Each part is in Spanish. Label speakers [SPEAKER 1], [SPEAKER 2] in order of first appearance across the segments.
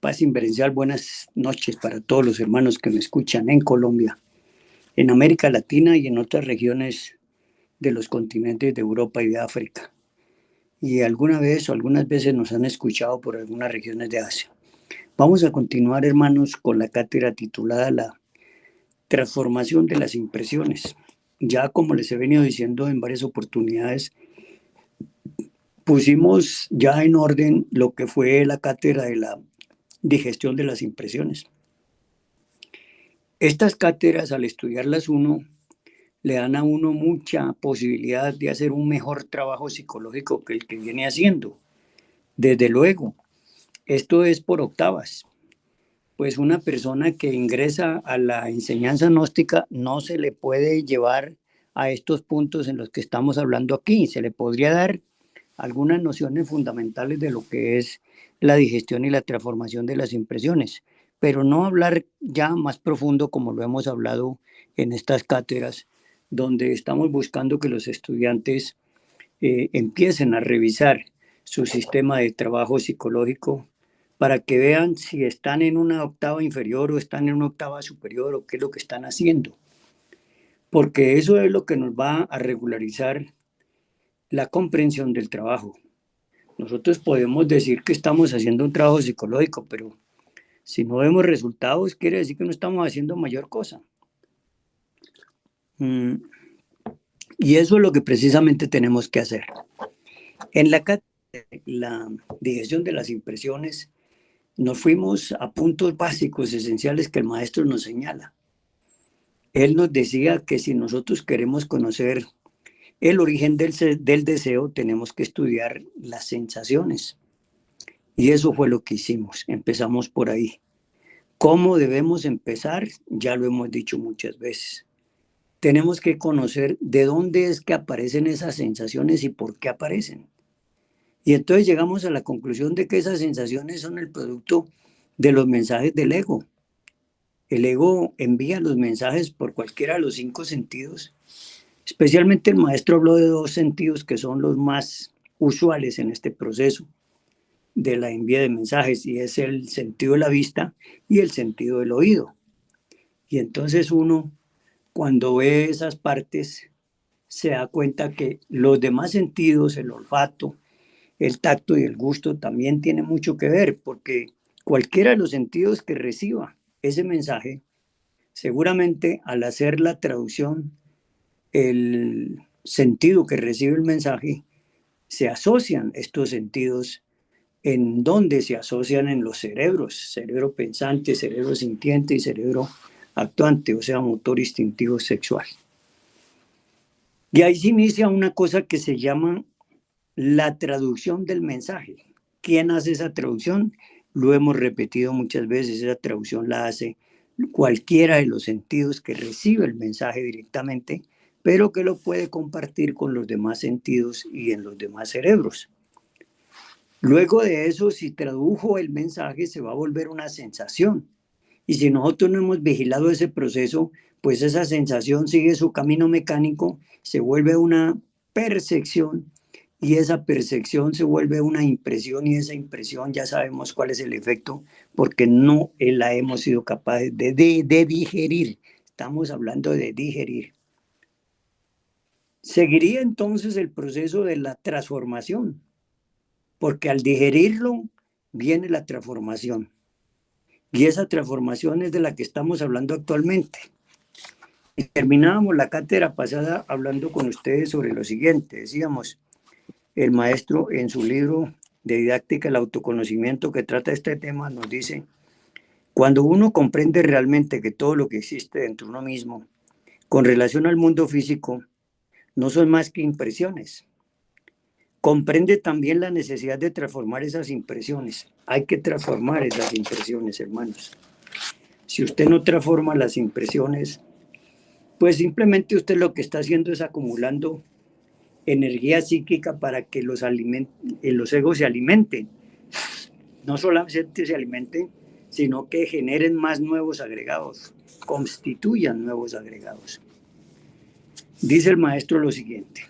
[SPEAKER 1] Paz inverencial, buenas noches para todos los hermanos que me escuchan en Colombia, en América Latina y en otras regiones de los continentes de Europa y de África. Y alguna vez o algunas veces nos han escuchado por algunas regiones de Asia. Vamos a continuar, hermanos, con la cátedra titulada La transformación de las impresiones. Ya como les he venido diciendo en varias oportunidades, pusimos ya en orden lo que fue la cátedra de la digestión de las impresiones. Estas cátedras, al estudiarlas uno, le dan a uno mucha posibilidad de hacer un mejor trabajo psicológico que el que viene haciendo. Desde luego, esto es por octavas. Pues una persona que ingresa a la enseñanza gnóstica no se le puede llevar a estos puntos en los que estamos hablando aquí. Se le podría dar algunas nociones fundamentales de lo que es la digestión y la transformación de las impresiones, pero no hablar ya más profundo como lo hemos hablado en estas cátedras, donde estamos buscando que los estudiantes empiecen a revisar su sistema de trabajo psicológico para que vean si están en una octava inferior o están en una octava superior o qué es lo que están haciendo. Porque eso es lo que nos va a regularizar la comprensión del trabajo. Nosotros podemos decir que estamos haciendo un trabajo psicológico, pero si no vemos resultados, quiere decir que no estamos haciendo mayor cosa. Y eso es lo que precisamente tenemos que hacer. En la digestión de las impresiones, nos fuimos a puntos básicos, esenciales que el maestro nos señala. Él nos decía que si nosotros queremos conocer el origen del deseo, tenemos que estudiar las sensaciones. Y eso fue lo que hicimos. Empezamos por ahí. ¿Cómo debemos empezar? Ya lo hemos dicho muchas veces. Tenemos que conocer de dónde es que aparecen esas sensaciones y por qué aparecen. Y entonces llegamos a la conclusión de que esas sensaciones son el producto de los mensajes del ego. El ego envía los mensajes por cualquiera de los 5 sentidos. Especialmente el maestro habló de 2 sentidos que son los más usuales en este proceso de la envía de mensajes, y es el sentido de la vista y el sentido del oído. Y entonces uno, cuando ve esas partes, se da cuenta que los demás sentidos, el olfato, el tacto y el gusto, también tienen mucho que ver, porque cualquiera de los sentidos que reciba ese mensaje, seguramente al hacer la traducción, el sentido que recibe el mensaje, se asocian estos sentidos en donde se asocian en los cerebros, cerebro pensante, cerebro sintiente y cerebro actuante, o sea, motor instintivo sexual. Y ahí se inicia una cosa que se llama la traducción del mensaje. ¿Quién hace esa traducción? Lo hemos repetido muchas veces, esa traducción la hace cualquiera de los sentidos que recibe el mensaje directamente, pero que lo puede compartir con los demás sentidos y en los demás cerebros. Luego de eso, si tradujo el mensaje, se va a volver una sensación. Y si nosotros no hemos vigilado ese proceso, pues esa sensación sigue su camino mecánico, se vuelve una percepción, y esa percepción se vuelve una impresión, y esa impresión ya sabemos cuál es el efecto, porque no la hemos sido capaces de digerir. Estamos hablando de digerir. Seguiría entonces el proceso de la transformación, porque al digerirlo viene la transformación. Y esa transformación es de la que estamos hablando actualmente. Y terminábamos la cátedra pasada hablando con ustedes sobre lo siguiente. Decíamos, el maestro en su libro de didáctica del autoconocimiento que trata este tema nos dice, cuando uno comprende realmente que todo lo que existe dentro de uno mismo, con relación al mundo físico, no son más que impresiones. Comprende también la necesidad de transformar esas impresiones. Hay que transformar esas impresiones, hermanos. Si usted no transforma las impresiones, pues simplemente usted lo que está haciendo es acumulando energía psíquica para que los egos se alimenten. No solamente se alimenten, sino que generen más nuevos agregados, constituyan nuevos agregados. Dice el maestro lo siguiente.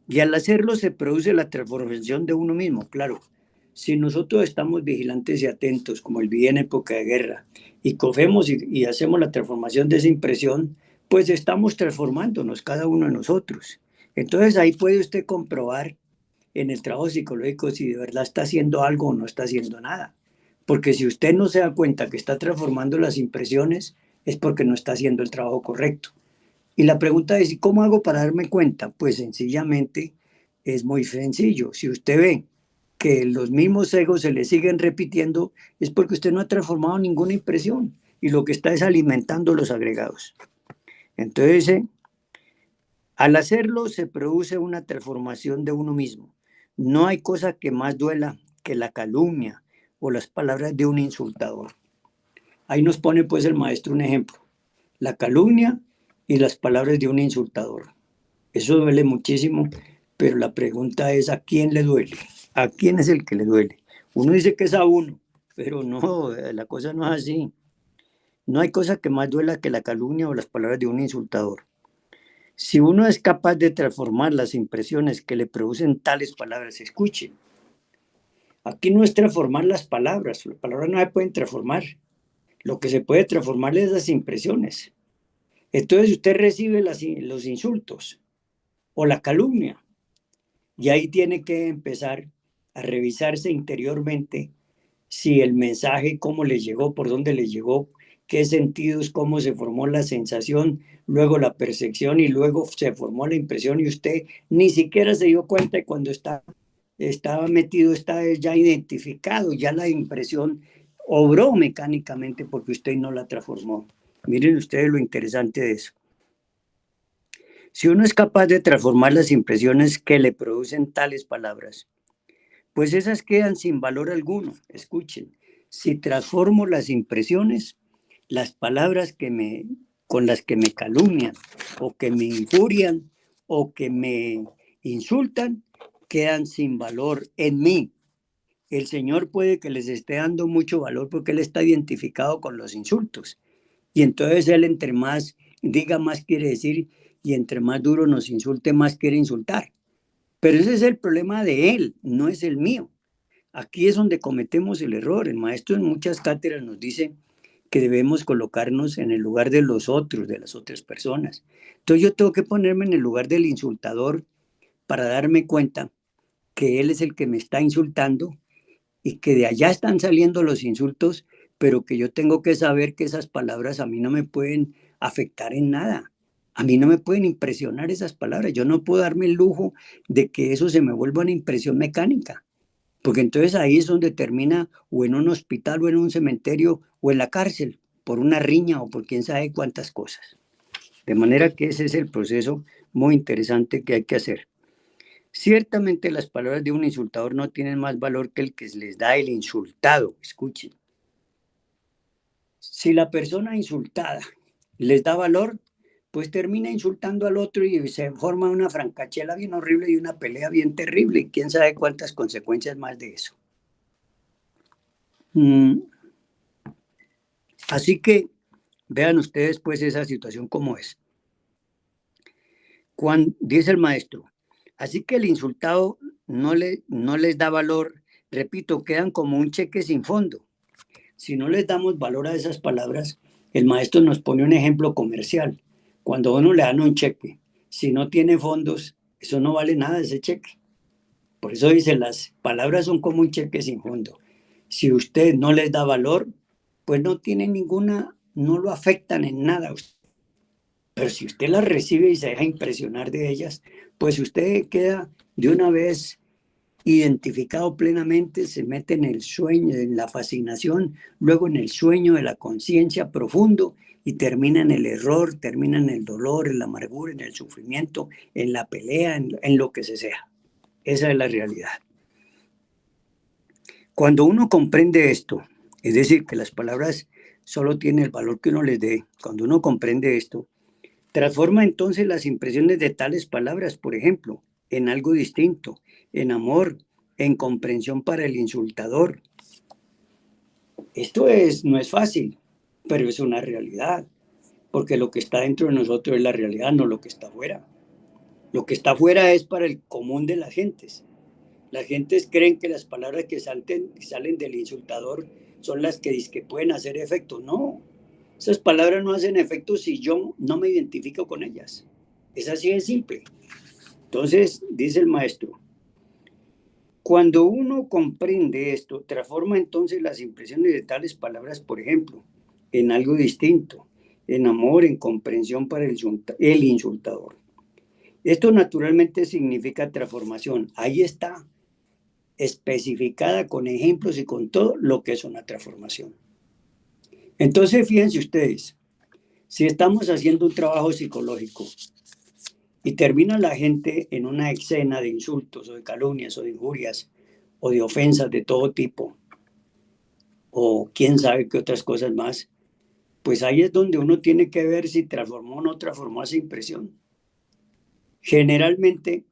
[SPEAKER 1] Y al hacerlo se produce la transformación de uno mismo, claro. Si nosotros estamos vigilantes y atentos, como el vi en época de guerra, y cogemos y hacemos la transformación de esa impresión, pues estamos transformándonos cada uno de nosotros. Entonces ahí puede usted comprobar en el trabajo psicológico si de verdad está haciendo algo o no está haciendo nada. Porque si usted no se da cuenta que está transformando las impresiones, es porque no está haciendo el trabajo correcto. Y la pregunta es, ¿y cómo hago para darme cuenta? Pues sencillamente es muy sencillo. Si usted ve que los mismos egos se le siguen repitiendo, es porque usted no ha transformado ninguna impresión y lo que está es alimentando los agregados. Entonces, al hacerlo se produce una transformación de uno mismo. No hay cosa que más duela que la calumnia o las palabras de un insultador. Ahí nos pone pues el maestro un ejemplo. La calumnia y las palabras de un insultador. Eso duele muchísimo, pero la pregunta es ¿a quién le duele? ¿A quién es el que le duele? Uno dice que es a uno, pero no, la cosa no es así. No hay cosa que más duela que la calumnia o las palabras de un insultador. Si uno es capaz de transformar las impresiones que le producen tales palabras, escuche, aquí no es transformar las palabras no se pueden transformar. Lo que se puede transformar es las impresiones. Entonces usted recibe los insultos o la calumnia y ahí tiene que empezar a revisarse interiormente si el mensaje, cómo le llegó, por dónde le llegó, qué sentidos, cómo se formó la sensación, luego la percepción y luego se formó la impresión y usted ni siquiera se dio cuenta y cuando estaba metido, está ya identificado, ya la impresión obró mecánicamente porque usted no la transformó. Miren ustedes lo interesante de eso. Si uno es capaz de transformar las impresiones que le producen tales palabras, pues esas quedan sin valor alguno. Escuchen, si transformo las impresiones, las palabras con las que me calumnian o que me injurian o que me insultan, quedan sin valor en mí. El Señor puede que les esté dando mucho valor porque Él está identificado con los insultos. Y entonces Él entre más diga, más quiere decir, y entre más duro nos insulte, más quiere insultar. Pero ese es el problema de Él, no es el mío. Aquí es donde cometemos el error. El maestro en muchas cátedras nos dice que debemos colocarnos en el lugar de los otros, de las otras personas. Entonces yo tengo que ponerme en el lugar del insultador para darme cuenta que él es el que me está insultando y que de allá están saliendo los insultos, pero que yo tengo que saber que esas palabras a mí no me pueden afectar en nada. A mí no me pueden impresionar esas palabras. Yo no puedo darme el lujo de que eso se me vuelva una impresión mecánica. Porque entonces ahí es donde termina o en un hospital o en un cementerio o en la cárcel por una riña o por quién sabe cuántas cosas. De manera que ese es el proceso muy interesante que hay que hacer. Ciertamente las palabras de un insultador no tienen más valor que el que les da el insultado. Escuchen. Si la persona insultada les da valor, pues termina insultando al otro y se forma una francachela bien horrible y una pelea bien terrible. Y quién sabe cuántas consecuencias más de eso. Así que vean ustedes pues esa situación como es. Dice el maestro, así que el insultado no les da valor, repito, quedan como un cheque sin fondo. Si no les damos valor a esas palabras, el maestro nos pone un ejemplo comercial. Cuando a uno le dan un cheque, si no tiene fondos, eso no vale nada ese cheque. Por eso dice, las palabras son como un cheque sin fondo. Si usted no les da valor, pues no tiene ninguna, no lo afectan en nada a usted. Pero si usted las recibe y se deja impresionar de ellas, pues usted queda de una vez identificado plenamente, se mete en el sueño, en la fascinación, luego en el sueño de la conciencia profundo y termina en el error, termina en el dolor, en la amargura, en el sufrimiento, en la pelea, en lo que sea. Esa es la realidad. Cuando uno comprende esto, es decir, que las palabras solo tienen el valor que uno les dé, cuando uno comprende esto, transforma entonces las impresiones de tales palabras, por ejemplo, en algo distinto, en amor, en comprensión para el insultador. Esto no es fácil, pero es una realidad, porque lo que está dentro de nosotros es la realidad, no lo que está afuera. Lo que está afuera es para el común de las gentes. Las gentes creen que las palabras que salen del insultador son las que dizque pueden hacer efecto. No, esas palabras no hacen efecto si yo no me identifico con ellas. Es así de simple. Entonces, dice el maestro, cuando uno comprende esto, transforma entonces las impresiones de tales palabras, por ejemplo, en algo distinto, en amor, en comprensión para el insultador. Esto naturalmente significa transformación. Ahí está especificada con ejemplos y con todo lo que es una transformación. Entonces, fíjense ustedes, si estamos haciendo un trabajo psicológico y termina la gente en una escena de insultos o de calumnias o de injurias o de ofensas de todo tipo, o quién sabe qué otras cosas más, pues ahí es donde uno tiene que ver si transformó o no transformó esa impresión. Generalmente,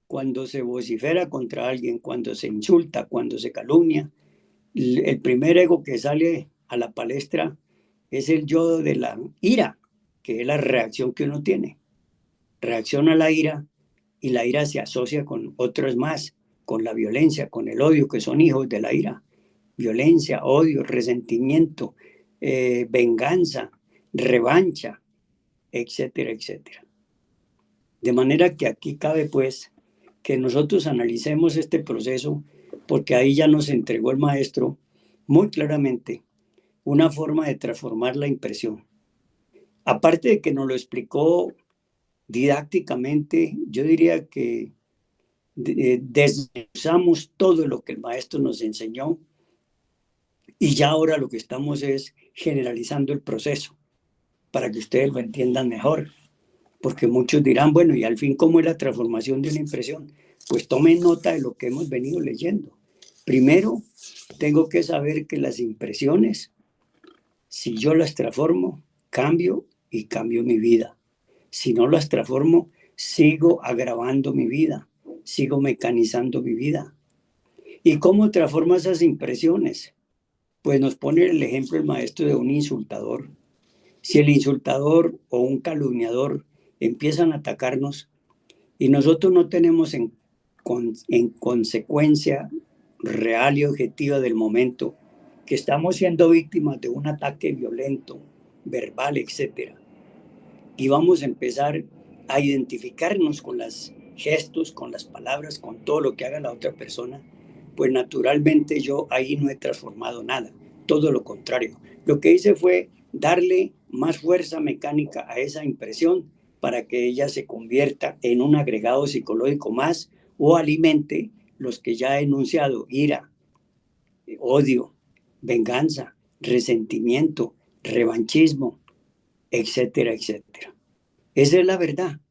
[SPEAKER 1] cuando se vocifera contra alguien, cuando se insulta, cuando se calumnia, el primer ego que sale a la palestra es el yo de la ira, que es la reacción que uno tiene. Reacciona a la ira y la ira se asocia con otros más, con la violencia, con el odio, que son hijos de la ira. Violencia, odio, resentimiento, venganza, revancha, etcétera, etcétera. De manera que aquí cabe pues que nosotros analicemos este proceso, porque ahí ya nos entregó el maestro muy claramente una forma de transformar la impresión. Aparte de que nos lo explicó didácticamente, yo diría que desglosamos todo lo que el maestro nos enseñó y ya ahora lo que estamos es generalizando el proceso para que ustedes lo entiendan mejor, porque muchos dirán, bueno, y al fin, ¿cómo es la transformación de una impresión? Pues tomen nota de lo que hemos venido leyendo. Primero, tengo que saber que las impresiones, si yo las transformo, cambio y cambio mi vida. Si no las transformo, sigo agravando mi vida, sigo mecanizando mi vida. ¿Y cómo transforma esas impresiones? Pues nos pone el ejemplo el maestro de un insultador. Si el insultador o un calumniador empiezan a atacarnos y nosotros no tenemos en consecuencia real y objetiva del momento que estamos siendo víctimas de un ataque violento, verbal, etcétera, y vamos a empezar a identificarnos con los gestos, con las palabras, con todo lo que haga la otra persona, pues naturalmente yo ahí no he transformado nada, todo lo contrario. Lo que hice fue darle más fuerza mecánica a esa impresión para que ella se convierta en un agregado psicológico más o alimente los que ya he enunciado: ira, odio, venganza, resentimiento, revanchismo, etcétera, etcétera. Esa es la verdad.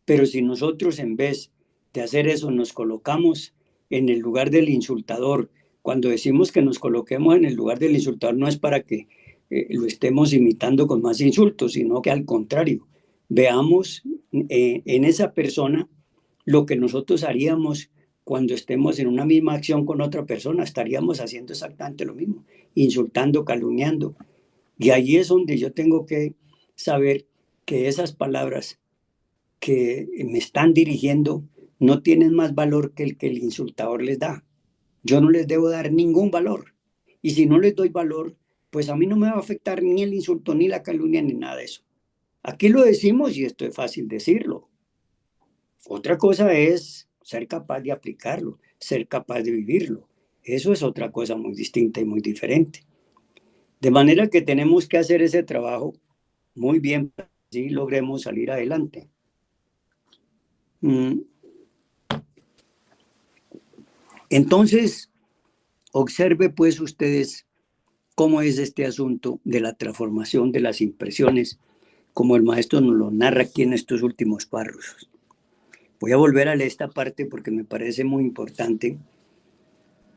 [SPEAKER 1] Pero si nosotros en vez de hacer eso nos colocamos en el lugar del insultador, cuando decimos que nos coloquemos en el lugar del insultador no es para que lo estemos imitando con más insultos, sino que al contrario, veamos en esa persona lo que nosotros haríamos cuando estemos en una misma acción con otra persona. Estaríamos haciendo exactamente lo mismo, insultando, calumniando. Y allí es donde yo tengo que saber que esas palabras que me están dirigiendo no tienen más valor que el insultador les da. Yo no les debo dar ningún valor. Y si no les doy valor, pues a mí no me va a afectar ni el insulto, ni la calumnia, ni nada de eso. Aquí lo decimos y esto es fácil decirlo. Otra cosa es ser capaz de aplicarlo, ser capaz de vivirlo. Eso es otra cosa muy distinta y muy diferente. De manera que tenemos que hacer ese trabajo muy bien para que así logremos salir adelante. Entonces, observe pues ustedes cómo es este asunto de la transformación de las impresiones, como el maestro nos lo narra aquí en estos últimos párrafos. Voy a volver a leer esta parte porque me parece muy importante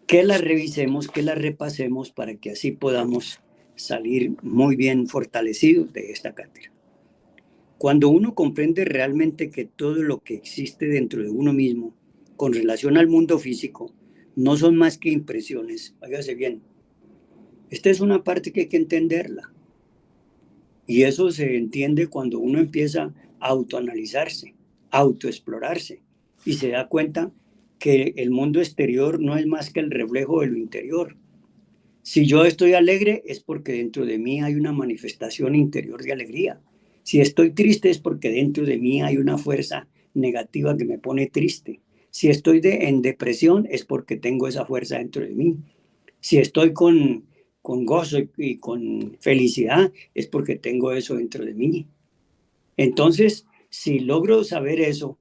[SPEAKER 1] que la revisemos, que la repasemos para que así podamos salir muy bien fortalecidos de esta cátedra. Cuando uno comprende realmente que todo lo que existe dentro de uno mismo con relación al mundo físico no son más que impresiones, hágase bien, esta es una parte que hay que entenderla. Y eso se entiende cuando uno empieza a autoanalizarse, autoexplorarse y se da cuenta que el mundo exterior no es más que el reflejo de lo interior. Si yo estoy alegre es porque dentro de mí hay una manifestación interior de alegría. Si estoy triste es porque dentro de mí hay una fuerza negativa que me pone triste. Si estoy en depresión es porque tengo esa fuerza dentro de mí. Si estoy con gozo y con felicidad es porque tengo eso dentro de mí. Entonces, si logro saber eso,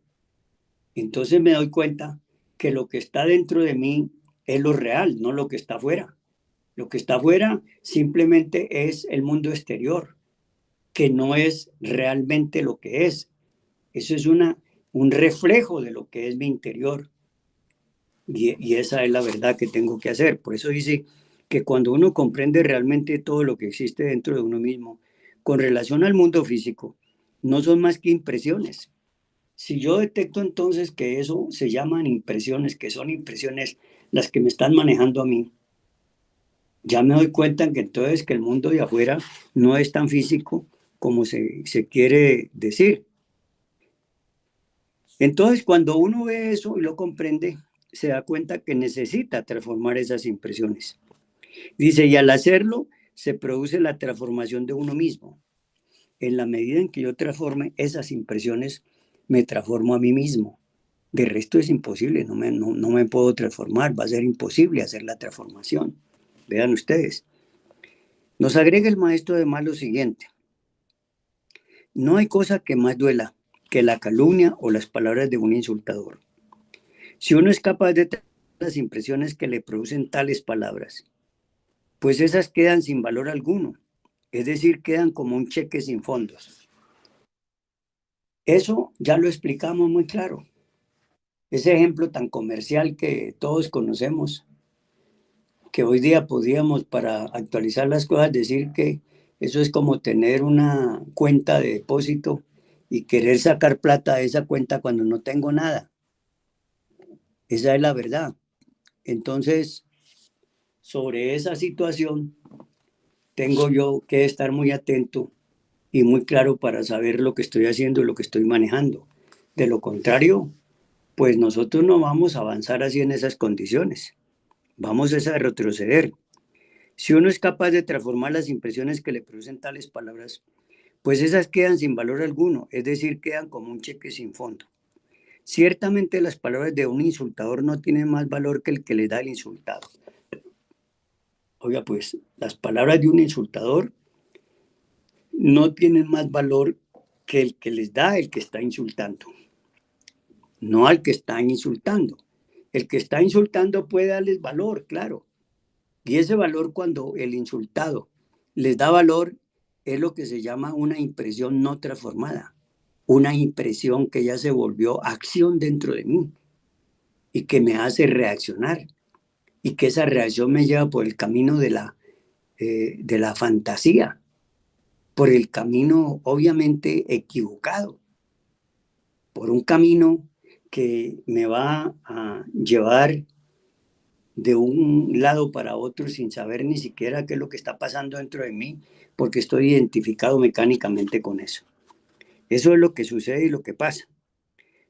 [SPEAKER 1] entonces me doy cuenta que lo que está dentro de mí es lo real, no lo que está afuera. Lo que está afuera simplemente es el mundo exterior, que no es realmente lo que es. Eso es un reflejo de lo que es mi interior. Y esa es la verdad que tengo que hacer. Por eso dice que cuando uno comprende realmente todo lo que existe dentro de uno mismo, con relación al mundo físico, no son más que impresiones. Si yo detecto entonces que eso se llaman impresiones, que son impresiones las que me están manejando a mí, ya me doy cuenta que entonces que el mundo de afuera no es tan físico como se quiere decir. Entonces, cuando uno ve eso y lo comprende, se da cuenta que necesita transformar esas impresiones. Dice, y al hacerlo, se produce la transformación de uno mismo. En la medida en que yo transforme esas impresiones, me transformo a mí mismo. De resto es imposible, no me puedo transformar, va a ser imposible hacer la transformación. Vean ustedes. Nos agrega el maestro de más lo siguiente. No hay cosa que más duela que la calumnia o las palabras de un insultador. Si uno es capaz de tener las impresiones que le producen tales palabras, pues esas quedan sin valor alguno, es decir, quedan como un cheque sin fondos. Eso ya lo explicamos muy claro. Ese ejemplo tan comercial que todos conocemos, que hoy día podríamos, para actualizar las cosas, decir que eso es como tener una cuenta de depósito y querer sacar plata de esa cuenta cuando no tengo nada. Esa es la verdad. Entonces, sobre esa situación, tengo yo que estar muy atento y muy claro para saber lo que estoy haciendo y lo que estoy manejando. De lo contrario, pues nosotros no vamos a avanzar así en esas condiciones. Vamos a retroceder. Si uno es capaz de transformar las impresiones que le producen tales palabras, pues esas quedan sin valor alguno, es decir, quedan como un cheque sin fondo. Ciertamente las palabras de un insultador no tienen más valor que el que le da el insultado. Oiga, pues las palabras de un insultador no tienen más valor que el que les da el que está insultando, no al que está insultando. El que está insultando puede darles valor, claro. Y ese valor cuando el insultado les da valor es lo que se llama una impresión no transformada, una impresión que ya se volvió acción dentro de mí y que me hace reaccionar y que esa reacción me lleva por el camino de la fantasía, por el camino obviamente equivocado, por un camino que me va a llevar de un lado para otro sin saber ni siquiera qué es lo que está pasando dentro de mí, porque estoy identificado mecánicamente con eso. Eso es lo que sucede y lo que pasa.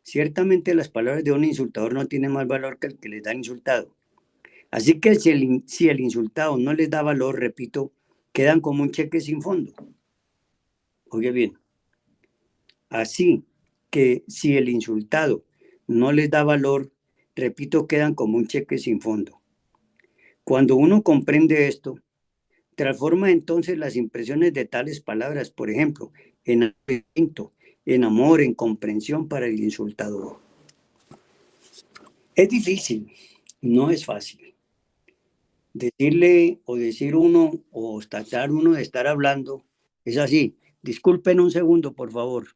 [SPEAKER 1] Ciertamente las palabras de un insultador no tienen más valor que el que les da insultado. Así que si el insultado no les da valor, repito, quedan como un cheque sin fondo. Oye bien, así que si el insultado no les da valor, repito, quedan como un cheque sin fondo. Cuando uno comprende esto, transforma entonces las impresiones de tales palabras, por ejemplo, en aliento, en amor, en comprensión para el insultador. Es difícil, no es fácil. Decirle o decir uno o tratar uno de estar hablando es así. Disculpen un segundo, por favor.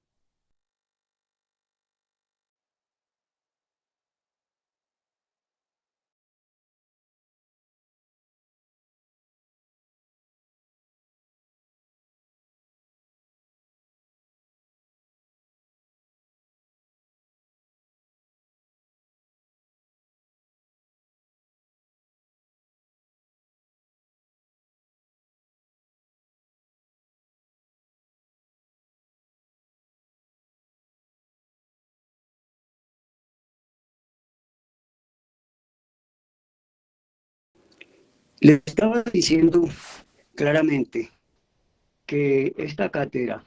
[SPEAKER 1] Les estaba diciendo claramente que esta cátedra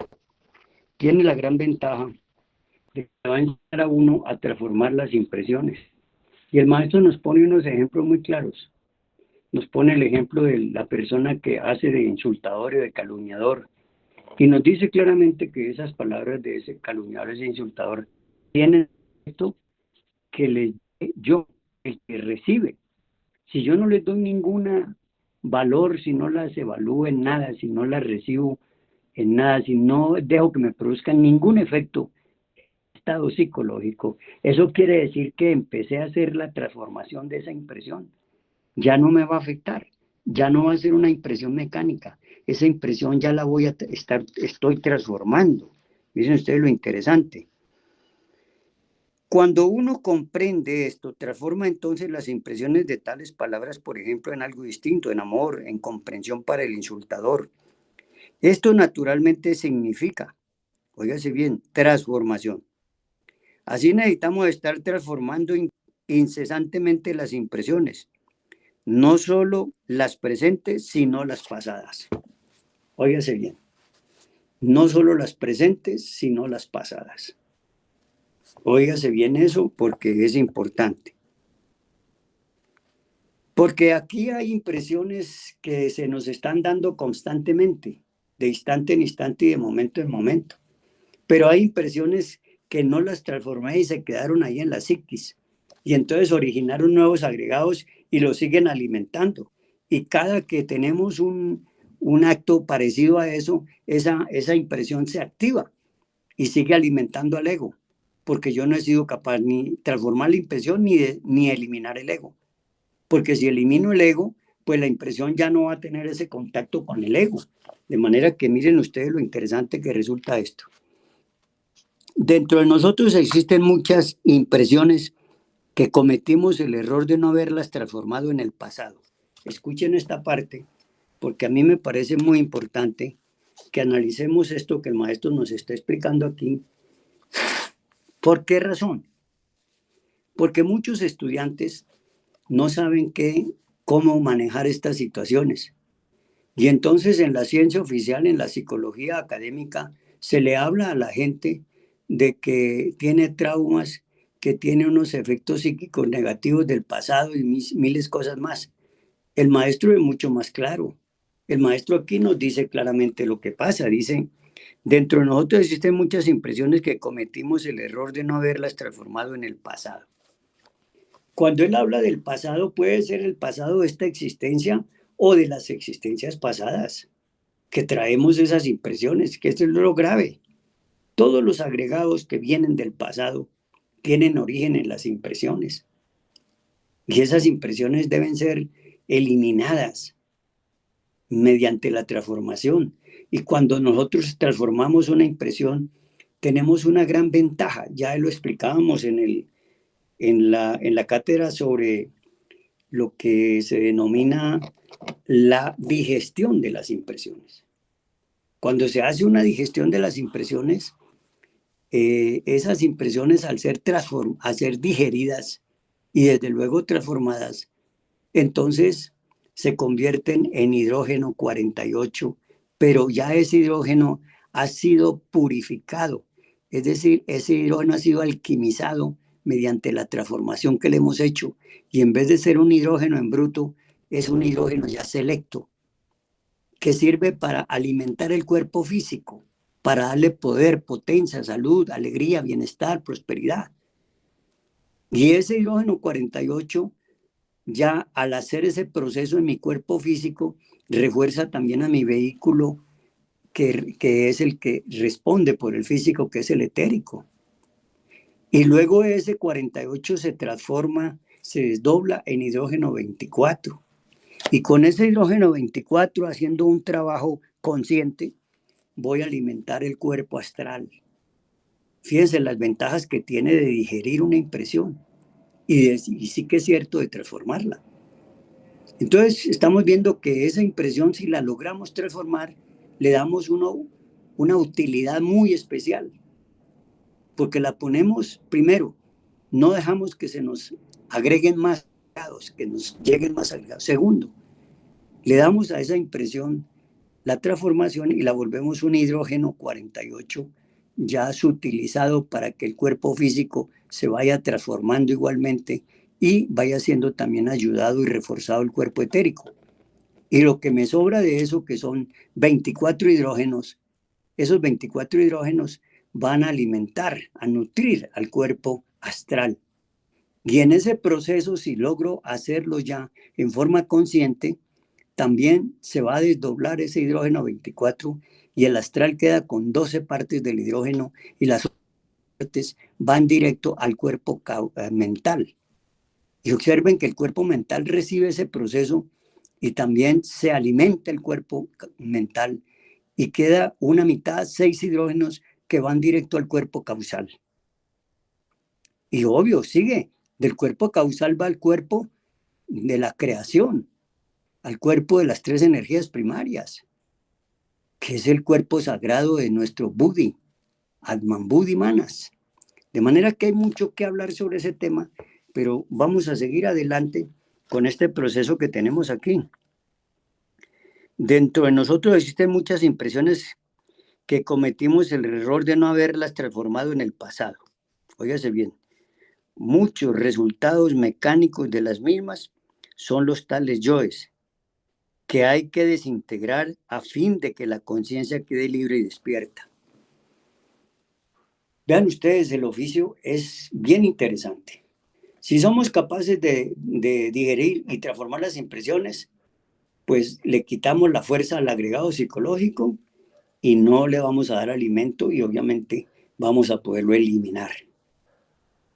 [SPEAKER 1] tiene la gran ventaja de que va a enseñar a uno a transformar las impresiones. Y el maestro nos pone unos ejemplos muy claros. Nos pone el ejemplo de la persona que hace de insultador y de calumniador. Y nos dice claramente que esas palabras de ese calumniador, ese insultador, tienen esto que le yo, el que recibe. Si yo no les doy ningún valor, si no las evalúo en nada, si no las recibo en nada, si no dejo que me produzcan ningún efecto, estado psicológico, eso quiere decir que empecé a hacer la transformación de esa impresión. Ya no me va a afectar, ya no va a ser una impresión mecánica, esa impresión ya la voy a estoy transformando. Dicen ustedes lo interesante. Cuando uno comprende esto, transforma entonces las impresiones de tales palabras, por ejemplo, en algo distinto, en amor, en comprensión para el insultador. Esto naturalmente significa, óigase bien, transformación. Así necesitamos estar transformando incesantemente las impresiones, no solo las presentes, sino las pasadas. Óigase bien, no solo las presentes, sino las pasadas. Óigase bien eso porque es importante. Porque aquí hay impresiones que se nos están dando constantemente, de instante en instante y de momento en momento. Pero hay impresiones que no las transformé y se quedaron ahí en la psiquis. Y entonces originaron nuevos agregados y los siguen alimentando. Y cada que tenemos un acto parecido a eso, esa impresión se activa y sigue alimentando al ego. Porque yo no he sido capaz ni transformar la impresión ni eliminar el ego. Porque si elimino el ego, pues la impresión ya no va a tener ese contacto con el ego. De manera que miren ustedes lo interesante que resulta esto. Dentro de nosotros existen muchas impresiones que cometimos el error de no haberlas transformado en el pasado. Escuchen esta parte, porque a mí me parece muy importante que analicemos esto que el maestro nos está explicando aquí. ¿Por qué razón? Porque muchos estudiantes no saben cómo manejar estas situaciones. Y entonces en la ciencia oficial, en la psicología académica, se le habla a la gente de que tiene traumas, que tiene unos efectos psíquicos negativos del pasado y miles cosas más. El maestro es mucho más claro. El maestro aquí nos dice claramente lo que pasa. Dice, dentro de nosotros existen muchas impresiones que cometimos el error de no haberlas transformado en el pasado. Cuando él habla del pasado, puede ser el pasado de esta existencia o de las existencias pasadas, que traemos esas impresiones, que esto es lo grave. Todos los agregados que vienen del pasado tienen origen en las impresiones. Y esas impresiones deben ser eliminadas mediante la transformación. Y cuando nosotros transformamos una impresión, tenemos una gran ventaja. Ya lo explicábamos en la cátedra sobre lo que se denomina la digestión de las impresiones. Cuando se hace una digestión de las impresiones, esas impresiones al ser digeridas y desde luego transformadas, entonces se convierten en hidrógeno 48, pero ya ese hidrógeno ha sido purificado, es decir, ese hidrógeno ha sido alquimizado mediante la transformación que le hemos hecho y en vez de ser un hidrógeno en bruto, es un hidrógeno ya selecto que sirve para alimentar el cuerpo físico, para darle poder, potencia, salud, alegría, bienestar, prosperidad. Y ese hidrógeno 48, ya al hacer ese proceso en mi cuerpo físico, refuerza también a mi vehículo, que es el que responde por el físico, que es el etérico. Y luego ese 48 se transforma, se desdobla en hidrógeno 24. Y con ese hidrógeno 24, haciendo un trabajo consciente, voy a alimentar el cuerpo astral. Fíjense las ventajas que tiene de digerir una impresión y sí que es cierto de transformarla. Entonces estamos viendo que esa impresión, si la logramos transformar, le damos una utilidad muy especial, porque la ponemos primero, no dejamos que se nos agreguen más agregados, que nos lleguen más agregados. Segundo, Le damos a esa impresión la transformación y la volvemos un hidrógeno 48 ya sutilizado para que el cuerpo físico se vaya transformando igualmente y vaya siendo también ayudado y reforzado el cuerpo etérico. Y lo que me sobra de eso, que son 24 hidrógenos, esos 24 hidrógenos van a alimentar, a nutrir al cuerpo astral. Y en ese proceso, si logro hacerlo ya en forma consciente, también se va a desdoblar ese hidrógeno 24 y el astral queda con 12 partes del hidrógeno y las partes van directo al cuerpo mental. Y observen que el cuerpo mental recibe ese proceso y también se alimenta el cuerpo mental y queda una mitad, 6 hidrógenos que van directo al cuerpo causal. Y obvio, sigue, del cuerpo causal va al cuerpo de la creación, al cuerpo de las 3 energías primarias, que es el cuerpo sagrado de nuestro Buddhi, Atman Buddhi Manas. De manera que hay mucho que hablar sobre ese tema, pero vamos a seguir adelante con este proceso que tenemos aquí. Dentro de nosotros existen muchas impresiones que cometimos el error de no haberlas transformado en el pasado. Óigase bien, muchos resultados mecánicos de las mismas son los tales yoes, que hay que desintegrar a fin de que la conciencia quede libre y despierta. Vean ustedes, el oficio es bien interesante. Si somos capaces de digerir y transformar las impresiones, pues le quitamos la fuerza al agregado psicológico y no le vamos a dar alimento y obviamente vamos a poderlo eliminar.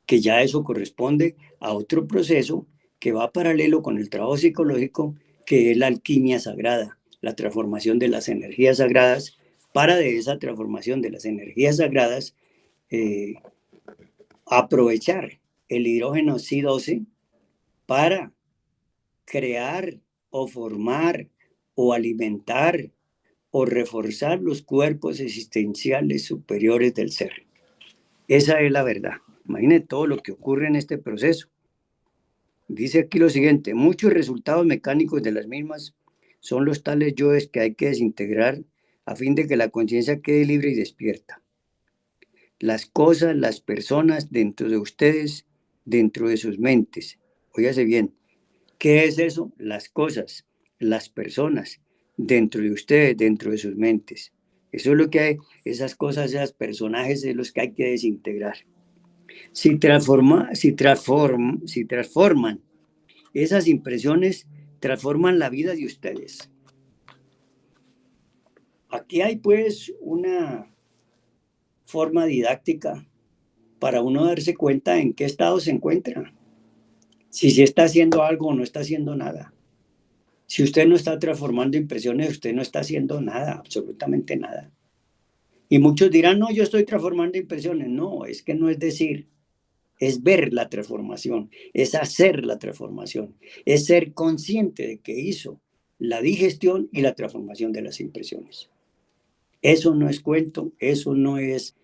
[SPEAKER 1] Que ya eso corresponde a otro proceso que va paralelo con el trabajo psicológico, que es la alquimia sagrada, la transformación de las energías sagradas, para de esa transformación de las energías sagradas aprovechar el hidrógeno C12 para crear o formar o alimentar o reforzar los cuerpos existenciales superiores del ser. Esa es la verdad. Imaginen todo lo que ocurre en este proceso. Dice aquí lo siguiente: muchos resultados mecánicos de las mismas son los tales yoes que hay que desintegrar a fin de que la conciencia quede libre y despierta. Las cosas, las personas dentro de ustedes, dentro de sus mentes. Óigase bien, ¿qué es eso? Las cosas, las personas dentro de ustedes, dentro de sus mentes. Eso es lo que hay, esas cosas, esos personajes de los que hay que desintegrar. Si transforman esas impresiones, transforman la vida de ustedes. Aquí hay pues una forma didáctica para uno darse cuenta en qué estado se encuentra. Si se está haciendo algo o no está haciendo nada. Si usted no está transformando impresiones, usted no está haciendo nada, absolutamente nada. Y muchos dirán, no, yo estoy transformando impresiones. No, es que no es decir, es ver la transformación, es hacer la transformación, es ser consciente de que hizo la digestión y la transformación de las impresiones. Eso no es cuento, eso no es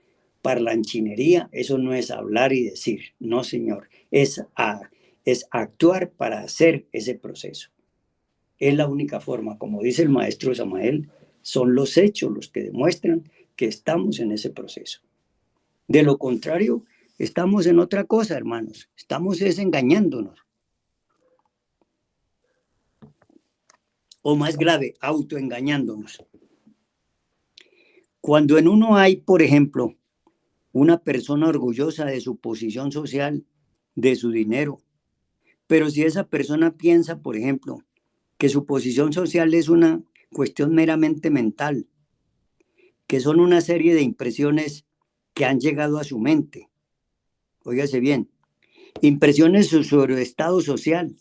[SPEAKER 1] parlanchinería, eso no es hablar y decir. No, señor, es actuar para hacer ese proceso. Es la única forma, como dice el maestro Samael, son los hechos los que demuestran que estamos en ese proceso. De lo contrario, estamos en otra cosa, hermanos. Estamos engañándonos. O más grave, autoengañándonos. Cuando en uno hay, por ejemplo, una persona orgullosa de su posición social, de su dinero, pero si esa persona piensa, por ejemplo, que su posición social es una cuestión meramente mental, que son una serie de impresiones que han llegado a su mente. Óigase bien, impresiones sobre su estado social,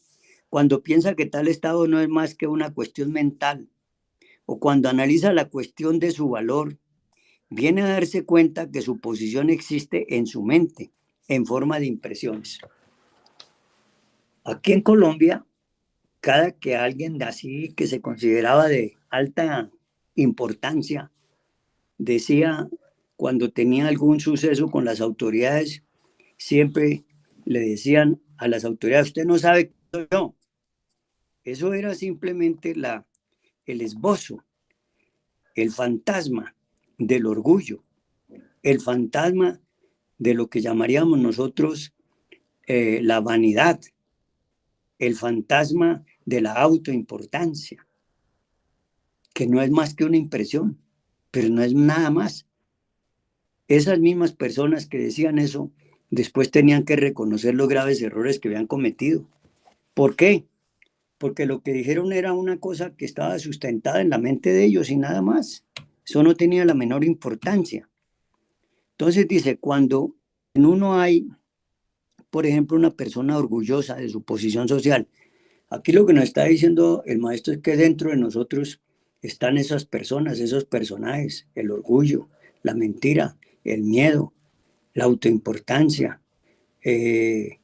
[SPEAKER 1] cuando piensa que tal estado no es más que una cuestión mental, o cuando analiza la cuestión de su valor, viene a darse cuenta que su posición existe en su mente, en forma de impresiones. Aquí en Colombia, cada que alguien así que se consideraba de alta importancia decía, cuando tenía algún suceso con las autoridades, siempre le decían a las autoridades, usted no sabe quién soy yo. Eso era simplemente la el esbozo, el fantasma del orgullo, el fantasma de lo que llamaríamos nosotros la vanidad, el fantasma de la autoimportancia, que no es más que una impresión, pero no es nada más. Esas mismas personas que decían eso, después tenían que reconocer los graves errores que habían cometido. ¿Por qué? Porque lo que dijeron era una cosa que estaba sustentada en la mente de ellos y nada más. Eso no tenía la menor importancia. Entonces dice, cuando en uno hay, por ejemplo, una persona orgullosa de su posición social, aquí lo que nos está diciendo el maestro es que dentro de nosotros están esas personas, esos personajes, el orgullo, la mentira, el miedo, la autoimportancia, eh,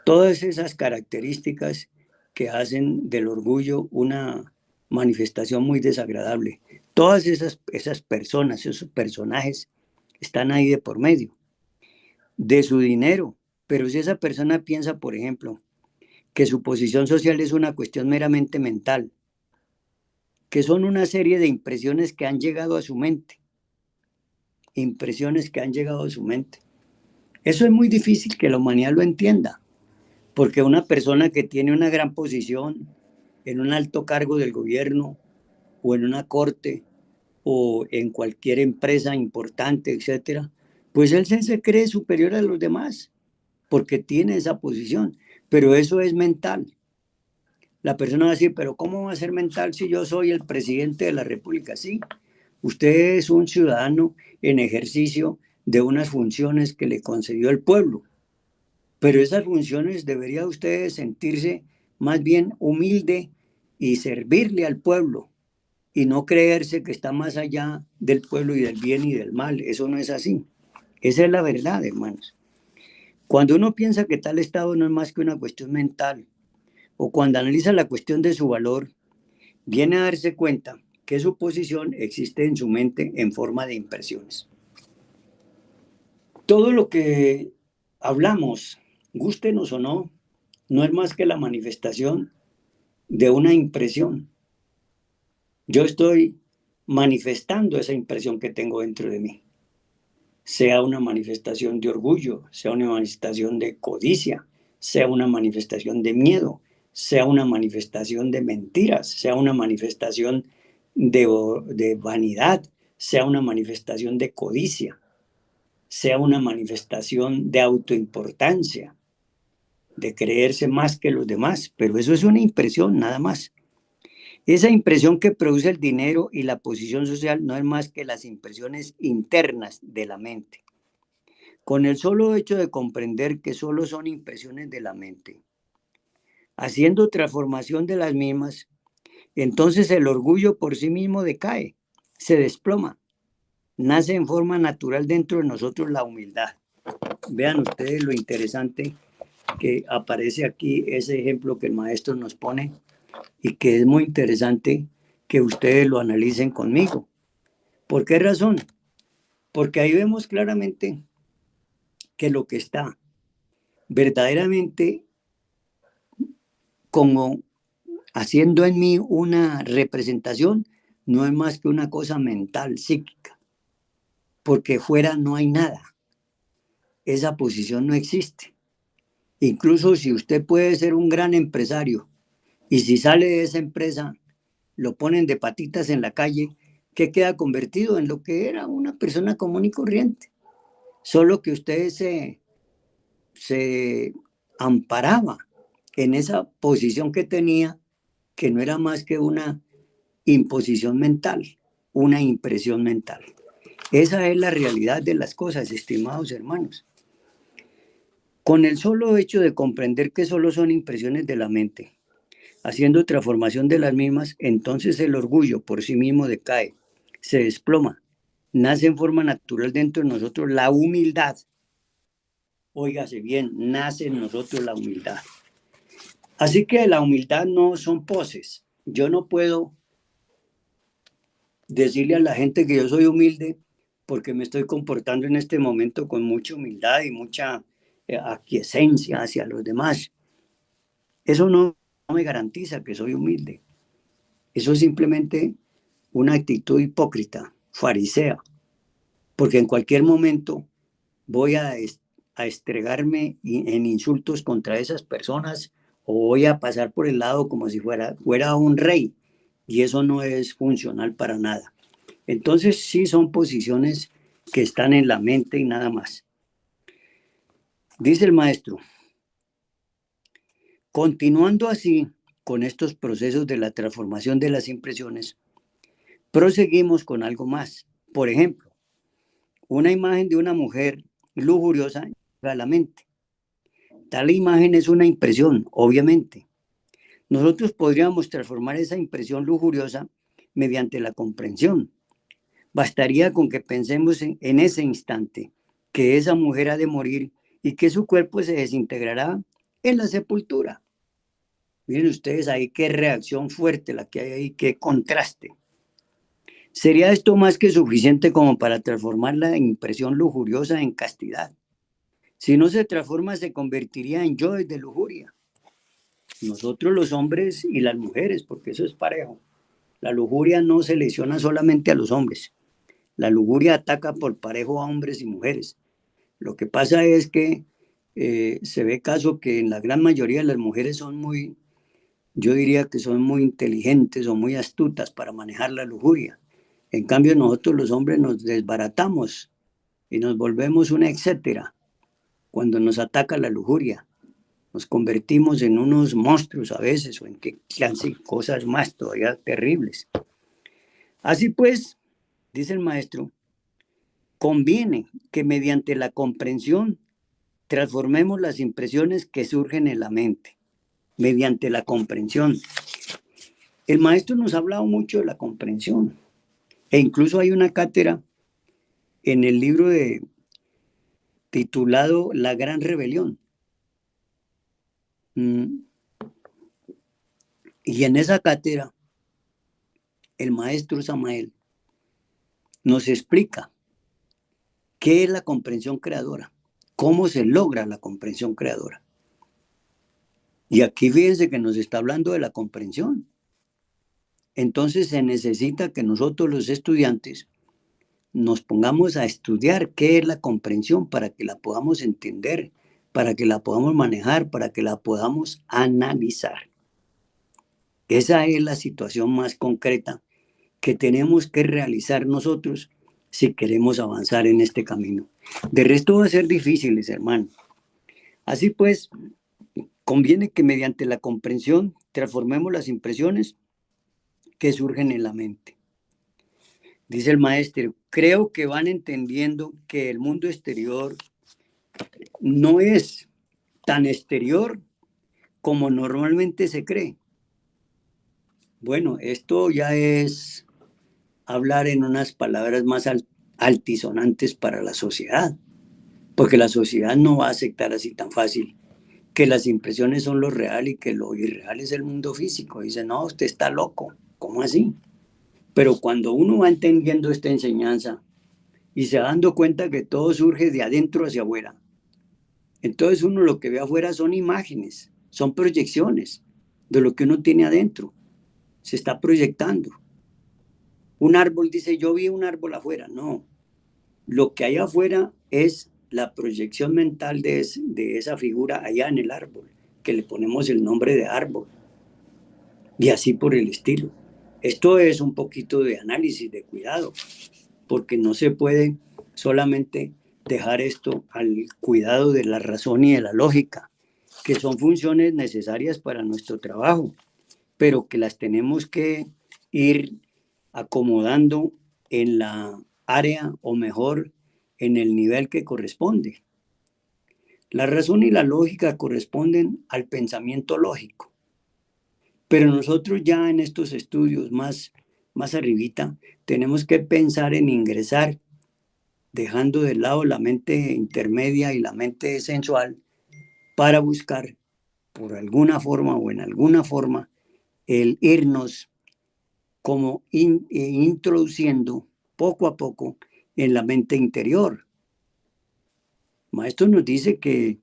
[SPEAKER 1] todas esas características que hacen del orgullo una manifestación muy desagradable. Todas esas personas, esos personajes están ahí de por medio, de su dinero. Pero si esa persona piensa, por ejemplo, que su posición social es una cuestión meramente mental, que son una serie de impresiones que han llegado a su mente, impresiones que han llegado a su mente. Eso es muy difícil que la humanidad lo entienda, porque una persona que tiene una gran posición en un alto cargo del gobierno o en una corte o en cualquier empresa importante, etcétera, pues él se cree superior a los demás porque tiene esa posición, pero eso es mental. La persona va a decir, pero ¿cómo va a ser mental si yo soy el presidente de la República? Sí, usted es un ciudadano en ejercicio de unas funciones que le concedió el pueblo, pero esas funciones debería usted sentirse más bien humilde y servirle al pueblo y no creerse que está más allá del pueblo y del bien y del mal. Eso no es así. Esa es la verdad, hermanos. Cuando uno piensa que tal estado no es más que una cuestión mental, o cuando analiza la cuestión de su valor, viene a darse cuenta que su posición existe en su mente en forma de impresiones. Todo lo que hablamos, gústenos o no, no es más que la manifestación de una impresión. Yo estoy manifestando esa impresión que tengo dentro de mí, sea una manifestación de orgullo, sea una manifestación de codicia, sea una manifestación de miedo, sea una manifestación de mentiras, sea una manifestación de vanidad, sea una manifestación de codicia, sea una manifestación de autoimportancia, de creerse más que los demás, pero eso es una impresión nada más. Esa impresión que produce el dinero y la posición social no es más que las impresiones internas de la mente. Con el solo hecho de comprender que solo son impresiones de la mente, haciendo transformación de las mismas, entonces el orgullo por sí mismo decae, se desploma, nace en forma natural dentro de nosotros la humildad. Vean ustedes lo interesante que aparece aquí, ese ejemplo que el maestro nos pone y que es muy interesante que ustedes lo analicen conmigo. ¿Por qué razón? Porque ahí vemos claramente que lo que está verdaderamente como haciendo en mí una representación no es más que una cosa mental, psíquica, porque fuera no hay nada. Esa posición no existe. Incluso si usted puede ser un gran empresario y si sale de esa empresa, lo ponen de patitas en la calle, ¿qué queda convertido en lo que era una persona común y corriente? Solo que usted se amparaba en esa posición que tenía, que no era más que una imposición mental, una impresión mental. Esa es la realidad de las cosas, estimados hermanos. Con el solo hecho de comprender que solo son impresiones de la mente, haciendo transformación de las mismas, entonces el orgullo por sí mismo decae, se desploma, nace en forma natural dentro de nosotros la humildad. Óigase bien, nace en nosotros la humildad. Así que la humildad no son poses. Yo no puedo decirle a la gente que yo soy humilde porque me estoy comportando en este momento con mucha humildad y mucha aquiescencia hacia los demás. Eso no me garantiza que soy humilde. Eso es simplemente una actitud hipócrita, farisea, porque en cualquier momento voy a estregarme en insultos contra esas personas o voy a pasar por el lado como si fuera un rey, y eso no es funcional para nada. Entonces sí son posiciones que están en la mente y nada más. Dice el maestro, continuando así con estos procesos de la transformación de las impresiones, proseguimos con algo más. Por ejemplo, una imagen de una mujer lujuriosa llega a la mente. Tal imagen es una impresión, obviamente. Nosotros podríamos transformar esa impresión lujuriosa mediante la comprensión. Bastaría con que pensemos en ese instante que esa mujer ha de morir y que su cuerpo se desintegrará en la sepultura. Miren ustedes ahí qué reacción fuerte la que hay ahí, qué contraste. ¿Sería esto más que suficiente como para transformar la impresión lujuriosa en castidad? Si no se transforma, se convertiría en yo de lujuria. Nosotros los hombres y las mujeres, porque eso es parejo. La lujuria no se lesiona solamente a los hombres. La lujuria ataca por parejo a hombres y mujeres. Lo que pasa es que se ve caso que en la gran mayoría de las mujeres son muy, yo diría que son muy inteligentes o muy astutas para manejar la lujuria. En cambio, nosotros los hombres nos desbaratamos y nos volvemos una etcétera cuando nos ataca la lujuria. Nos convertimos en unos monstruos a veces o en que cosas más todavía terribles. Así pues, dice el maestro, conviene que mediante la comprensión transformemos las impresiones que surgen en la mente, mediante la comprensión. El maestro nos ha hablado mucho de la comprensión e incluso hay una cátedra en el libro titulado La Gran Rebelión. Y en esa cátedra, el maestro Samael nos explica qué es la comprensión creadora, cómo se logra la comprensión creadora. Y aquí fíjense que nos está hablando de la comprensión. Entonces se necesita que nosotros los estudiantes nos pongamos a estudiar qué es la comprensión para que la podamos entender, para que la podamos manejar, para que la podamos analizar. Esa es la situación más concreta que tenemos que realizar nosotros si queremos avanzar en este camino. De resto va a ser difícil, hermano. Así pues, conviene que mediante la comprensión transformemos las impresiones que surgen en la mente. Dice el maestro, creo que van entendiendo que el mundo exterior no es tan exterior como normalmente se cree. Bueno, esto ya es hablar en unas palabras más altisonantes para la sociedad, porque la sociedad no va a aceptar así tan fácil que las impresiones son lo real y que lo irreal es el mundo físico. Dice, no, usted está loco, ¿cómo así? Pero cuando uno va entendiendo esta enseñanza y se va dando cuenta que todo surge de adentro hacia afuera, entonces uno lo que ve afuera son imágenes, son proyecciones de lo que uno tiene adentro. Se está proyectando. Un árbol dice, yo vi un árbol afuera. No, lo que hay afuera es la proyección mental de esa figura allá en el árbol, que le ponemos el nombre de árbol. Y así por el estilo. Esto es un poquito de análisis, de cuidado, porque no se puede solamente dejar esto al cuidado de la razón y de la lógica, que son funciones necesarias para nuestro trabajo, pero que las tenemos que ir acomodando en la área o mejor en el nivel que corresponde. La razón y la lógica corresponden al pensamiento lógico, pero nosotros ya en estos estudios más arribita tenemos que pensar en ingresar, dejando de lado la mente intermedia y la mente sensual para buscar por alguna forma o en alguna forma el irnos como introduciendo poco a poco en la mente interior. Maestro nos dice que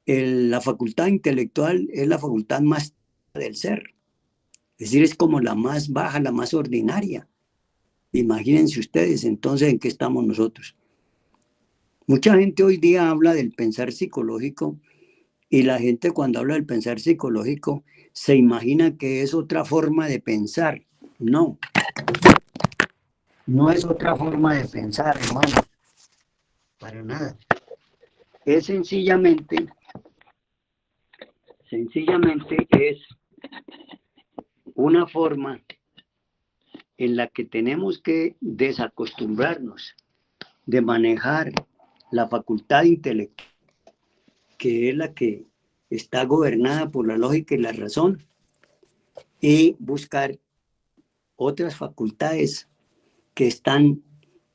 [SPEAKER 1] la facultad intelectual es la facultad más del ser. Es decir, es como la más baja, la más ordinaria. Imagínense ustedes entonces en qué estamos nosotros. Mucha gente hoy día habla del pensar psicológico y la gente cuando habla del pensar psicológico se imagina que es otra forma de pensar. No, no es otra forma de pensar, hermano, para nada. Es sencillamente es una forma en la que tenemos que desacostumbrarnos de manejar la facultad intelectual, que es la que está gobernada por la lógica y la razón, y buscar otras facultades que están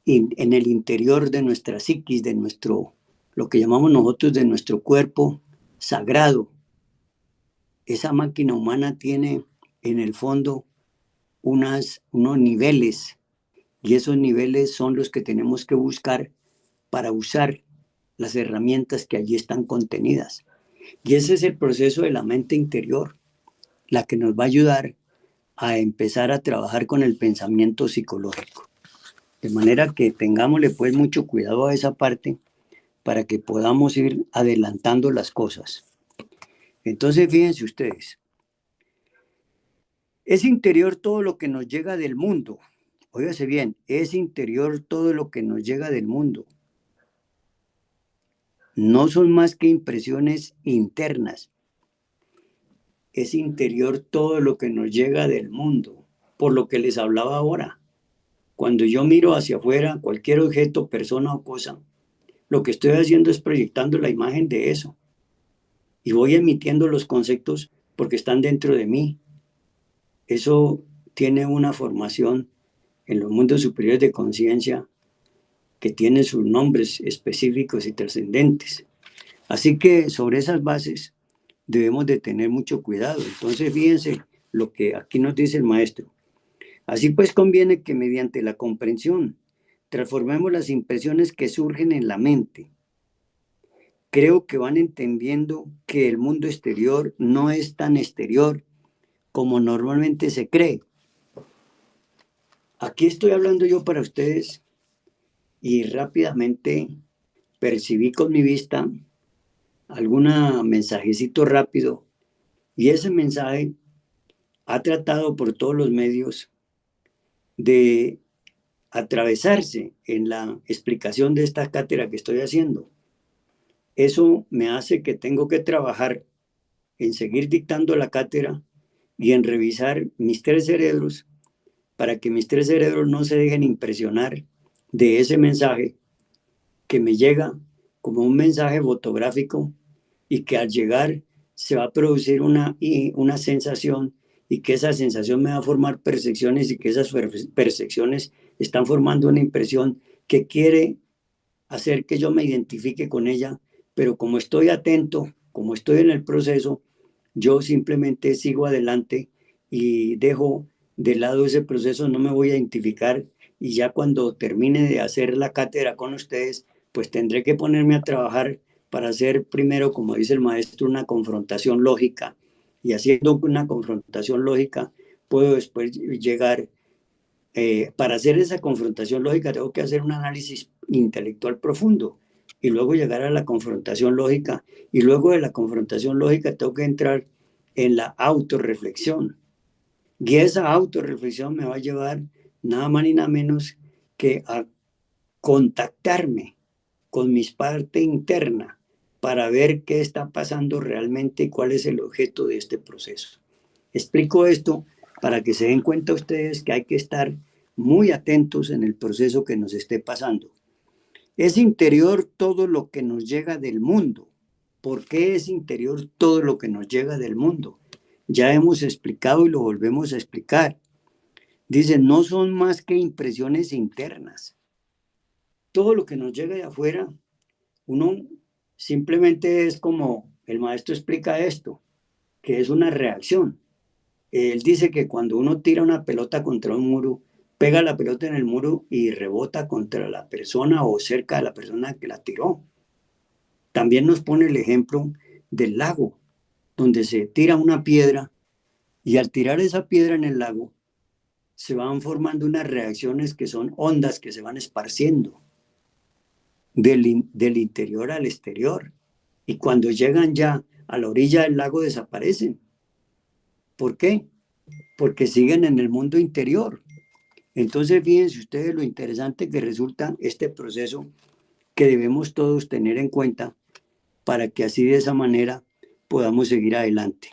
[SPEAKER 1] en el interior de nuestra psiquis, de nuestro, lo que llamamos nosotros de nuestro cuerpo sagrado. Esa máquina humana tiene en el fondo unos niveles, y esos niveles son los que tenemos que buscar para usar las herramientas que allí están contenidas. Y ese es el proceso de la mente interior, la que nos va a ayudar a empezar a trabajar con el pensamiento psicológico. De manera que tengámosle pues mucho cuidado a esa parte para que podamos ir adelantando las cosas. Entonces, fíjense ustedes, es interior todo lo que nos llega del mundo. Óigase bien, es interior todo lo que nos llega del mundo. No son más que impresiones internas. Es interior todo lo que nos llega del mundo, por lo que les hablaba ahora. Cuando yo miro hacia afuera cualquier objeto, persona o cosa, lo que estoy haciendo es proyectando la imagen de eso y voy emitiendo los conceptos porque están dentro de mí. Eso tiene una formación en los mundos superiores de conciencia que tiene sus nombres específicos y trascendentes. Así que sobre esas bases debemos de tener mucho cuidado. Entonces, fíjense lo que aquí nos dice el maestro. Así pues, conviene que mediante la comprensión transformemos las impresiones que surgen en la mente. Creo que van entendiendo que el mundo exterior no es tan exterior como normalmente se cree. Aquí estoy hablando yo para ustedes y rápidamente percibí con mi vista algún mensajecito rápido y ese mensaje ha tratado por todos los medios de atravesarse en la explicación de esta cátedra que estoy haciendo. Eso me hace que tengo que trabajar en seguir dictando la cátedra y en revisar mis tres cerebros para que mis tres cerebros no se dejen impresionar de ese mensaje que me llega como un mensaje fotográfico y que al llegar se va a producir una sensación y que esa sensación me va a formar percepciones y que esas percepciones están formando una impresión que quiere hacer que yo me identifique con ella, pero como estoy atento, como estoy en el proceso, yo simplemente sigo adelante y dejo de lado ese proceso, no me voy a identificar y ya cuando termine de hacer la cátedra con ustedes, pues tendré que ponerme a trabajar para hacer primero, como dice el maestro, una confrontación lógica y haciendo una confrontación lógica puedo después llegar, para hacer esa confrontación lógica tengo que hacer un análisis intelectual profundo y luego llegar a la confrontación lógica y luego de la confrontación lógica tengo que entrar en la autorreflexión y esa autorreflexión me va a llevar nada más ni nada menos que a contactarme con mi parte interna para ver qué está pasando realmente y cuál es el objeto de este proceso. Explico esto para que se den cuenta ustedes que hay que estar muy atentos en el proceso que nos esté pasando. Es interior todo lo que nos llega del mundo. ¿Por qué es interior todo lo que nos llega del mundo? Ya hemos explicado y lo volvemos a explicar. Dice, no son más que impresiones internas. Todo lo que nos llega de afuera, uno simplemente es como el maestro explica esto, que es una reacción. Él dice que cuando uno tira una pelota contra un muro, pega la pelota en el muro y rebota contra la persona o cerca de la persona que la tiró. También nos pone el ejemplo del lago, donde se tira una piedra Y al tirar esa piedra en el lago, se van formando unas reacciones que son ondas que se van esparciendo del interior al exterior. Y cuando llegan ya a la orilla del lago desaparecen. ¿Por qué? Porque siguen en el mundo interior. Entonces, fíjense ustedes lo interesante que resulta este proceso que debemos todos tener en cuenta para que así de esa manera podamos seguir adelante.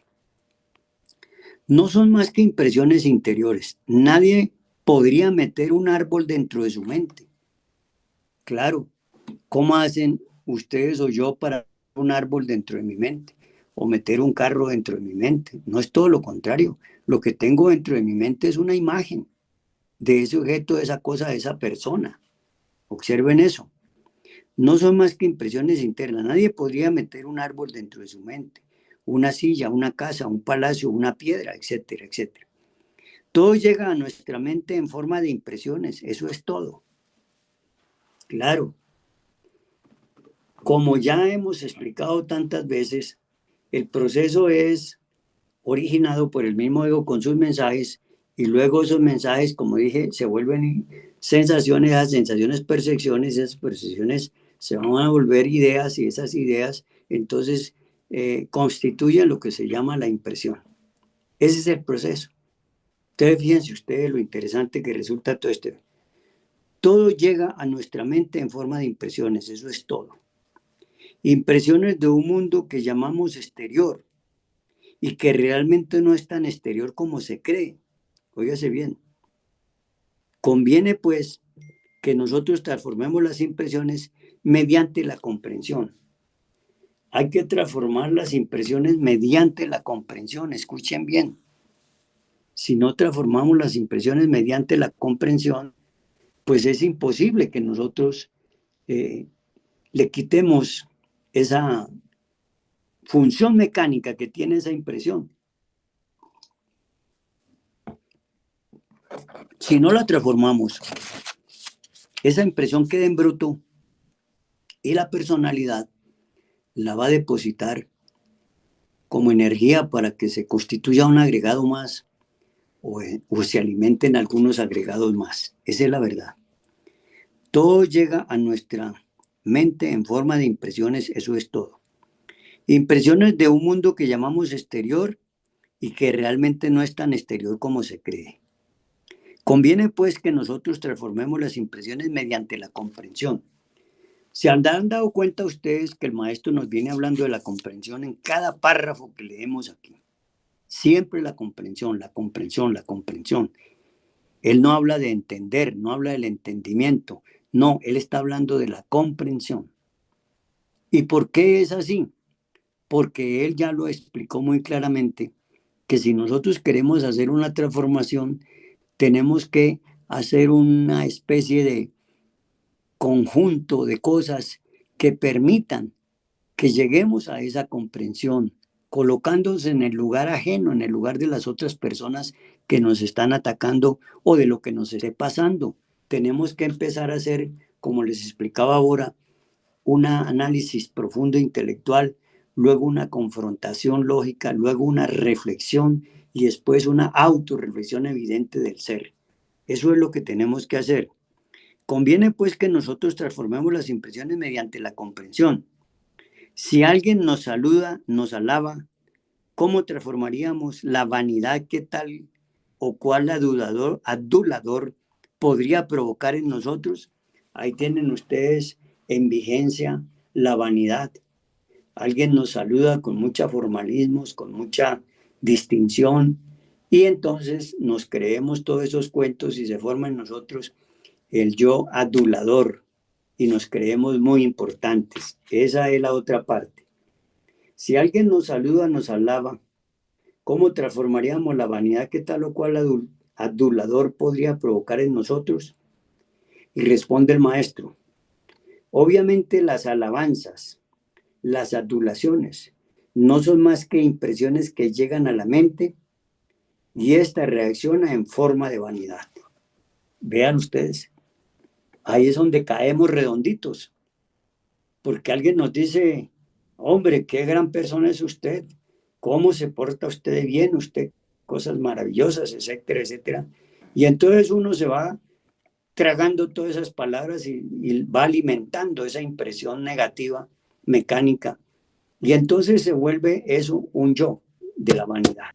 [SPEAKER 1] No son más que impresiones interiores. Nadie podría meter un árbol dentro de su mente. Claro, ¿cómo hacen ustedes o yo para un árbol dentro de mi mente? O meter un carro dentro de mi mente. No es todo lo contrario. Lo que tengo dentro de mi mente es una imagen de ese objeto, de esa cosa, de esa persona. Observen eso. No son más que impresiones internas. Nadie podría meter un árbol dentro de su mente, una silla, una casa, un palacio, una piedra, etcétera, etcétera. Todo llega a nuestra mente en forma de impresiones. Eso es todo. Claro, como ya hemos explicado tantas veces, el proceso es originado por el mismo ego con sus mensajes y luego esos mensajes, como dije, se vuelven sensaciones, esas sensaciones percepciones, esas percepciones se van a volver ideas y esas ideas entonces constituyen lo que se llama la impresión. Ese es el proceso. Entonces fíjense ustedes lo interesante que resulta todo esto. Todo llega a nuestra mente en forma de impresiones, eso es todo. Impresiones de un mundo que llamamos exterior y que realmente no es tan exterior como se cree. Óigase bien. Conviene pues que nosotros transformemos las impresiones mediante la comprensión. Hay que transformar las impresiones mediante la comprensión, escuchen bien. Si no transformamos las impresiones mediante la comprensión, pues es imposible que nosotros le quitemos esa función mecánica que tiene esa impresión. Si no la transformamos, esa impresión queda en bruto y la personalidad la va a depositar como energía para que se constituya un agregado más o se alimenten algunos agregados más. Esa es la verdad. Todo llega a nuestra mente en forma de impresiones, eso es todo. Impresiones de un mundo que llamamos exterior y que realmente no es tan exterior como se cree. Conviene pues que nosotros transformemos las impresiones mediante la comprensión. ¿Se han dado cuenta ustedes que el maestro nos viene hablando de la comprensión en cada párrafo que leemos aquí? Siempre la comprensión, la comprensión, la comprensión. Él no habla de entender, no habla del entendimiento. No, él está hablando de la comprensión. ¿Y por qué es así? Porque él ya lo explicó muy claramente, que si nosotros queremos hacer una transformación, tenemos que hacer una especie de conjunto de cosas que permitan que lleguemos a esa comprensión, colocándose en el lugar ajeno, en el lugar de las otras personas que nos están atacando o de lo que nos esté pasando. Tenemos que empezar a hacer, como les explicaba ahora, un análisis profundo intelectual, luego una confrontación lógica, luego una reflexión y después una autorreflexión evidente del ser. Eso es lo que tenemos que hacer. Conviene pues que nosotros transformemos las impresiones mediante la comprensión. Si alguien nos saluda, nos alaba, ¿cómo transformaríamos la vanidad que tal o cual adulador podría provocar en nosotros? Ahí tienen ustedes en vigencia la vanidad. Alguien nos saluda con mucha formalismos, con mucha distinción, y entonces nos creemos todos esos cuentos y se forma en nosotros el yo adulador y nos creemos muy importantes. Esa es la otra parte. Si alguien nos saluda, nos alaba, ¿cómo transformaríamos la vanidad que tal o cual adulador podría provocar en nosotros? Y responde el maestro, obviamente las alabanzas, las adulaciones, no son más que impresiones que llegan a la mente y esta reacciona en forma de vanidad. Vean ustedes, ahí es donde caemos redonditos, porque alguien nos dice, hombre, qué gran persona es usted, cómo se porta usted bien, usted cosas maravillosas, etcétera, etcétera. Y entonces uno se va tragando todas esas palabras y va alimentando esa impresión negativa, mecánica, y entonces se vuelve eso un yo de la vanidad.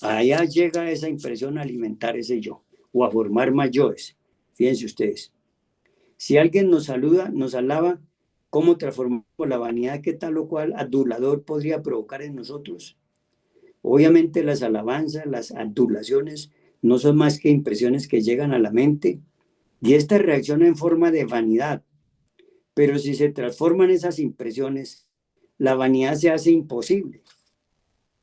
[SPEAKER 1] Allá llega esa impresión a alimentar ese yo o a formar más yoes. Fíjense ustedes, si alguien nos saluda, nos alaba, ¿cómo transformamos la vanidad que tal o cual adulador podría provocar en nosotros? Obviamente las alabanzas, las adulaciones no son más que impresiones que llegan a la mente y esta reacciona en forma de vanidad. Pero si se transforman esas impresiones, la vanidad se hace imposible.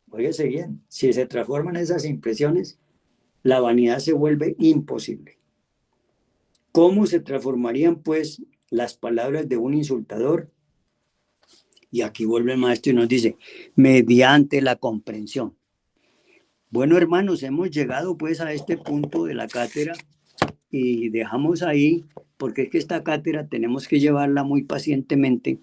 [SPEAKER 1] Óyese bien, si se transforman esas impresiones, la vanidad se vuelve imposible. ¿Cómo se transformarían pues las palabras de un insultador? Y aquí vuelve el maestro y nos dice, mediante la comprensión. Bueno, hermanos, hemos llegado pues a este punto de la cátedra y dejamos ahí, porque es que esta cátedra tenemos que llevarla muy pacientemente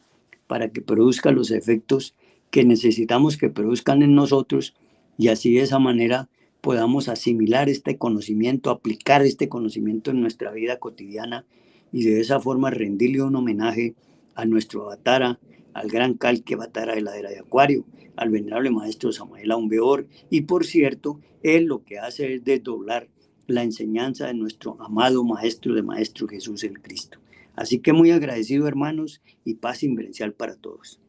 [SPEAKER 1] para que produzca los efectos que necesitamos que produzcan en nosotros y así de esa manera podamos asimilar este conocimiento, aplicar este conocimiento en nuestra vida cotidiana y de esa forma rendirle un homenaje a nuestro Avatara, al gran Calque Avatara de la era de Acuario, al venerable maestro Samael Aun Weor, y por cierto, él lo que hace es desdoblar la enseñanza de nuestro amado Maestro de Maestro Jesús el Cristo. Así que muy agradecido, hermanos, y paz inverencial para todos.